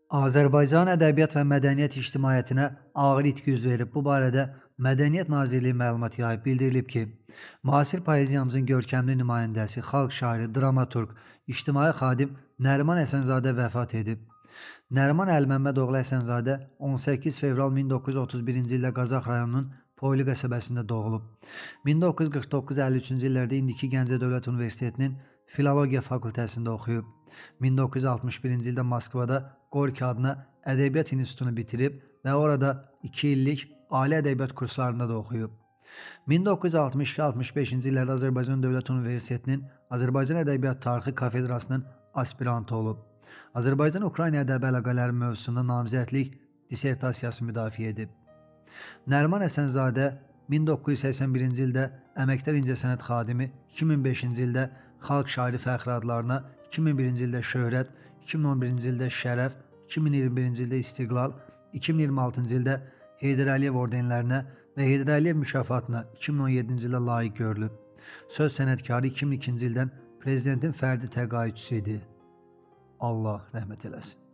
Azərbaycan ədəbiyyat və mədəniyyət ictimaiyyətinə ağır itki üz verib. Bu barədə Mədəniyyət Nazirliyi məlumat yayıb. Bildirilib ki, müasir poeziyamızın görkəmli nümayəndəsi, xalq şairi, dramaturq, ictimai xadim Nəriman Həsənzadə vəfat edib. Nəriman Əliməmmədoğlu Həsənzadə 18 fevral 1931-ci ildə Qazax rayonunun Poylu qəsəbəsində doğulub. 1949-53-cü illərdə indiki Gəncə Dövlət Universitetinin Filologiya fakültəsində oxuyub. 1961-ci ildə Moskvada Gorki adına Ədəbiyyat İnstitutunu bitirib və orada 2 illik ali ədəbiyyat kurslarında da oxuyub. 1962-65-ci illərdə Azərbaycan Dövlət Universitetinin Azərbaycan Ədəbiyyat Tarixi kafedrasının aspirantı olub. Azərbaycan-Ukrayna ədəbi əlaqələri mövzusunda namizədlik dissertasiyası müdafiə edib. Nəriman Həsənzadə 1981-ci ildə Əməkdar İncəsənət xadimi, 2005-ci ildə Xalq şairi fəxri adlarına, 2001-ci ildə Şöhrət, 2011-ci ildə Şərəf, 2021-ci ildə İstiqlal, 2026-cı ildə Heydər Əliyev ordenlərinə və Heydər Əliyev mükafatına 2017-ci ildə layiq görülüb. Söz sənətkarı 2002-ci ildən prezidentin fərdi təqaüdçüsü idi. Allah rəhmət eləsin.